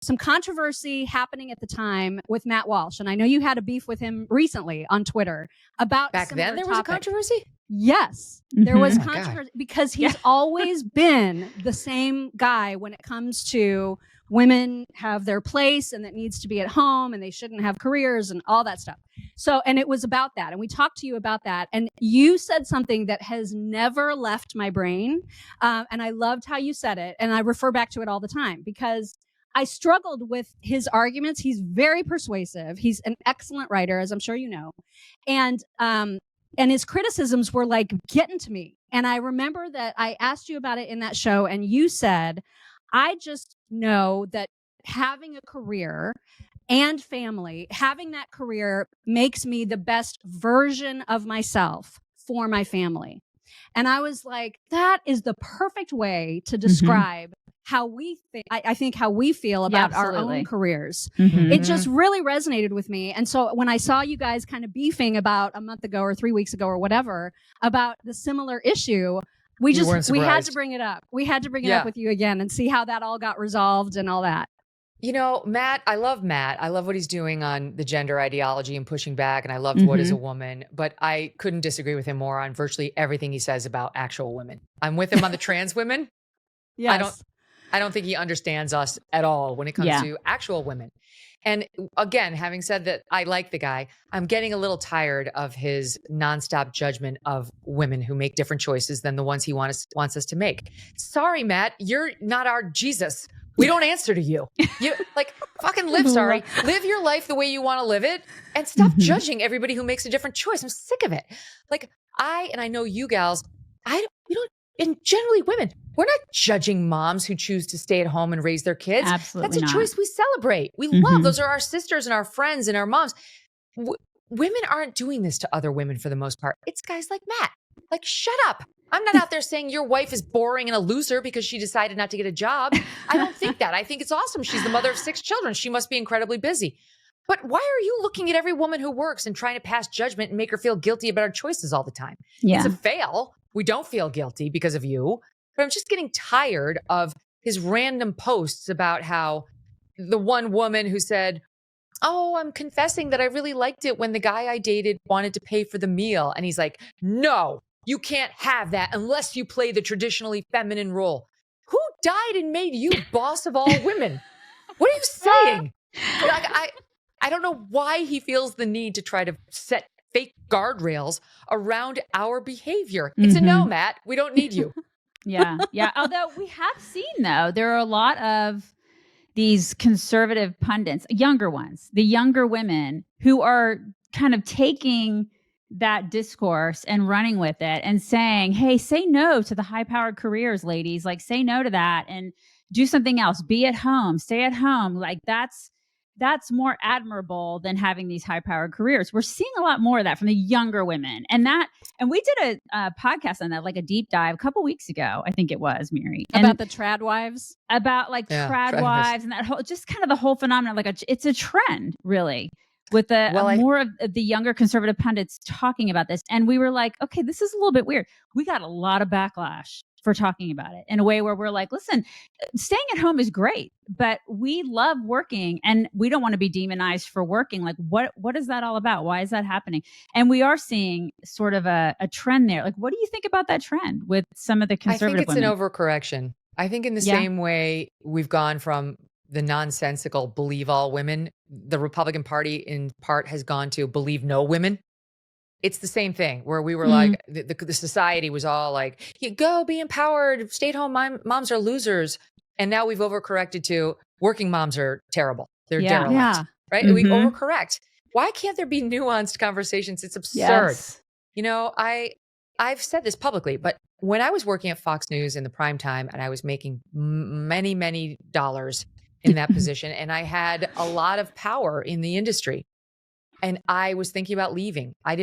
some controversy happening at the time with Matt Walsh. And I know you had a beef with him recently on Twitter about back then there was a controversy. Yes, there was Oh my controversy because he's always been the same guy when it comes to women have their place and that needs to be at home and they shouldn't have careers and all that stuff. So, and it was about that. And we talked to you about that. And you said something that has never left my brain. And I loved how you said it. And I refer back to it all the time because I struggled with his arguments. He's very persuasive. He's an excellent writer, as I'm sure you know. And his criticisms were like getting to me. And I remember that I asked you about it in that show and you said, I just know that having a career and family, having that career makes me the best version of myself for my family. And I was like, that is the perfect way to describe how we think, I think how we feel about our own careers. It just really resonated with me. And so when I saw you guys kind of beefing about a month ago or 3 weeks ago or whatever about the similar issue, we had to bring it up. We had to bring it up with you again and see how that all got resolved and all that. You know, Matt. I love what he's doing on the gender ideology and pushing back. And I loved What is a Woman, but I couldn't disagree with him more on virtually everything he says about actual women. I'm with him on the trans women. Yes. I don't think he understands us at all when it comes to actual women. And again, having said that, I like the guy. I'm getting a little tired of his nonstop judgment of women who make different choices than the ones he wants us to make. Sorry, Matt, you're not our Jesus. We don't answer to you. You fucking live your life the way you want to live it and stop judging everybody who makes a different choice. I'm sick of it. I know you gals, and generally women, we're not judging moms who choose to stay at home and raise their kids. Absolutely That's a choice we celebrate. We love. Those are our sisters and our friends and our moms. Women aren't doing this to other women for the most part. It's guys like Matt. Shut up. I'm not out there saying your wife is boring and a loser because she decided not to get a job. I don't think that. I think it's awesome. She's the mother of 6 children. She must be incredibly busy. But why are you looking at every woman who works and trying to pass judgment and make her feel guilty about her choices all the time? Yeah. It's a fail. We don't feel guilty because of you. But I'm just getting tired of his random posts about how the one woman who said, oh, I'm confessing that I really liked it when the guy I dated wanted to pay for the meal. And he's like, no, you can't have that unless you play the traditionally feminine role. Who died and made you boss of all women? What are you saying? I don't know why he feels the need to try to set fake guardrails around our behavior. It's a no, Matt. We don't need you. Yeah. Although we have seen, though, there are a lot of these conservative pundits, younger ones, the younger women who are kind of taking that discourse and running with it and saying, hey, say no to the high-powered careers, ladies. Say no to that and do something else. Be at home, stay at home. That's more admirable than having these high-powered careers. We're seeing a lot more of that from the younger women. And we did a podcast on that, a deep dive a couple weeks ago, I think it was, Mary. About the trad wives? About trad wives and that whole, just kind of the whole phenomenon. It's a trend, really, with more of the younger conservative pundits talking about this. And we were like, okay, this is a little bit weird. We got a lot of backlash for talking about it in a way where we're like, listen, staying at home is great, but we love working and we don't want to be demonized for working. What is that all about? Why is that happening? And we are seeing sort of a trend there. What do you think about that trend with some of the conservative women? I think it's an overcorrection. I think in the same way we've gone from the nonsensical believe all women, the Republican Party in part has gone to believe no women. It's the same thing where we were like, the society was all like, you go be empowered, stay at home moms are losers. And now we've overcorrected to working moms are terrible. They're derelict, right? We overcorrect. Why can't there be nuanced conversations? It's absurd. Yes. I've said this publicly, but when I was working at Fox News in the prime time and I was making many, many dollars in that position and I had a lot of power in the industry, and I was thinking about leaving. I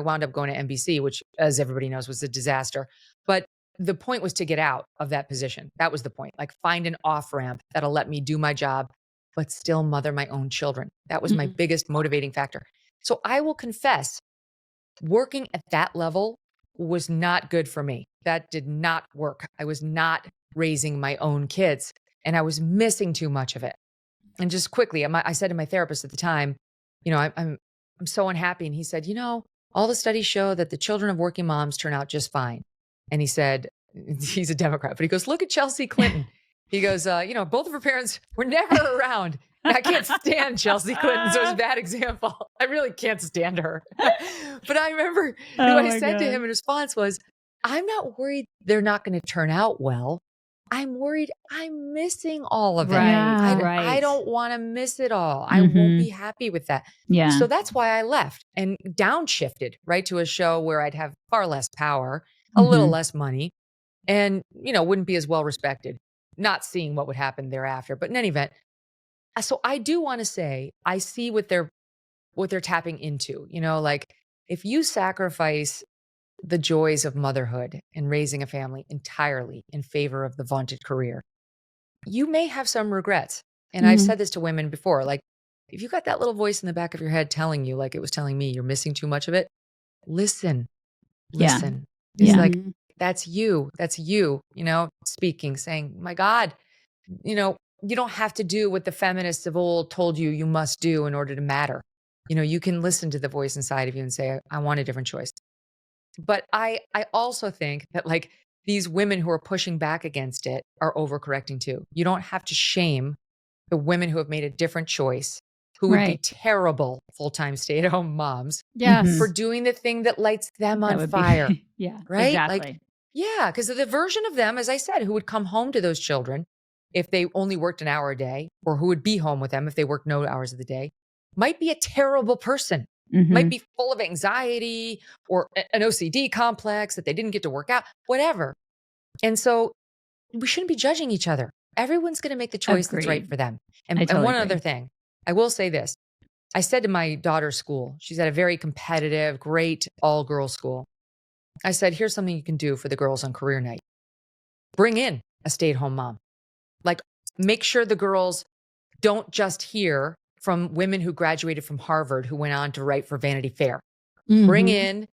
wound up going to NBC, which, as everybody knows, was a disaster. But the point was to get out of that position. That was the point. Find an off-ramp that'll let me do my job, but still mother my own children. That was my biggest motivating factor. So I will confess, working at that level was not good for me. That did not work. I was not raising my own kids, and I was missing too much of it. And just quickly, I said to my therapist at the time, I'm so unhappy. And he said, all the studies show that the children of working moms turn out just fine. And he said, he's a Democrat, but he goes, look at Chelsea Clinton. He goes, both of her parents were never around. And I can't stand Chelsea Clinton, so it's a bad example. I really can't stand her. But I remember what I said to him in response was, I'm not worried they're not going to turn out well. I'm worried I'm missing all of it. I don't want to miss it all. I won't be happy with that. Yeah. So that's why I left and downshifted, right, to a show where I'd have far less power, a little less money, and, wouldn't be as well respected, not seeing what would happen thereafter. But in any event, so I do want to say, I see what they're tapping into, like if you sacrifice the joys of motherhood and raising a family entirely in favor of the vaunted career, you may have some regrets. And I've said this to women before, like, if you got that little voice in the back of your head telling you, like it was telling me, you're missing too much of it, listen. It's like, that's you, speaking, saying, my God, you don't have to do what the feminists of old told you must do in order to matter. You can listen to the voice inside of you and say, I want a different choice. But I also think that like these women who are pushing back against it are overcorrecting too. You don't have to shame the women who have made a different choice, who would be terrible full-time stay-at-home moms for doing the thing that lights them on fire. Right? Exactly. Like, because the version of them, as I said, who would come home to those children if they only worked an hour a day, or who would be home with them if they worked no hours of the day, might be a terrible person. Might be full of anxiety or an OCD complex that they didn't get to work out, whatever. And so we shouldn't be judging each other. Everyone's going to make the choice that's right for them. And one other thing, I will say this. I said to my daughter's school, she's at a very competitive, great all-girls school. I said, here's something you can do for the girls on career night. Bring in a stay-at-home mom. Like, make sure the girls don't just hear from women who graduated from Harvard who went on to write for Vanity Fair. Bring in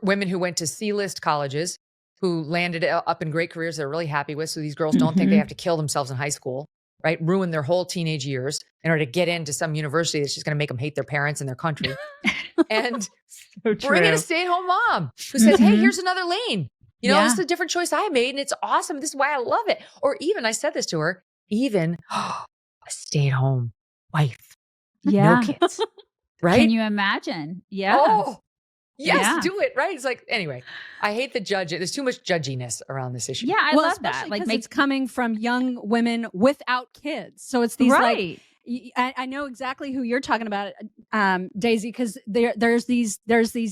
women who went to C-list colleges, who landed up in great careers they're really happy with. So these girls don't think they have to kill themselves in high school, right? Ruin their whole teenage years in order to get into some university that's just going to make them hate their parents and their country. And bring in a stay-at-home mom who says, hey, here's another lane. This is a different choice I made and it's awesome. This is why I love it. Or even, I said this to her, even a stay-at-home wife. No kids. Right? Can you imagine? Yeah. Oh, yes, do it. Right. It's like, anyway, I hate the judge. There's too much judginess around this issue. Yeah, I love that. Like, it's coming from young women without kids. So it's these like, I know exactly who you're talking about, Daisy, because there's these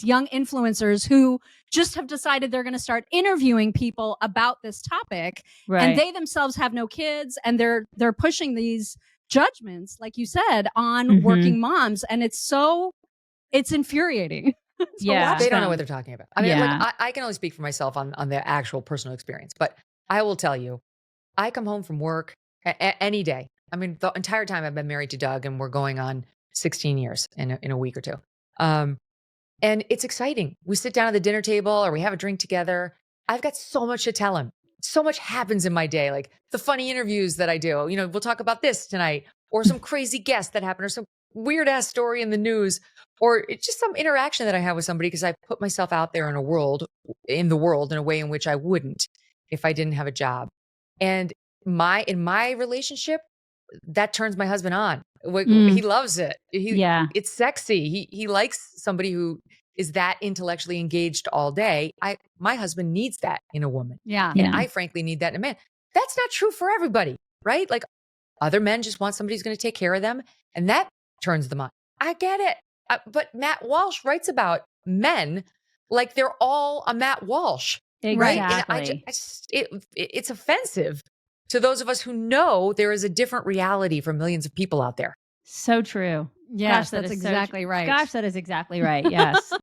young influencers who just have decided they're going to start interviewing people about this topic, and they themselves have no kids, and they're pushing these judgments, like you said, on working moms, and it's infuriating. They don't know what they're talking about. I mean, like, I can only speak for myself on the actual personal experience, but I will tell you, I come home from work any day. I mean, the entire time I've been married to Doug, and we're going on 16 years in a week or two. And it's exciting. We sit down at the dinner table or we have a drink together. I've got so much to tell him. So much happens in my day, like the funny interviews that I do. We'll talk about this tonight, or some crazy guest that happened, or some weird ass story in the news, or it's just some interaction that I have with somebody because I put myself out there in the world in a way in which I wouldn't if I didn't have a job. And in my relationship, that turns my husband on. He loves it. It's sexy. He likes somebody who is that intellectually engaged all day. My husband needs that in a woman. And I frankly need that in a man. That's not true for everybody, right? Like, other men just want somebody who's going to take care of them, and that turns them on. I get it. But Matt Walsh writes about men like they're all a Matt Walsh, right? And it's offensive to those of us who know there is a different reality for millions of people out there. So true. Yes, that's exactly right. Gosh, that is exactly right. Yes.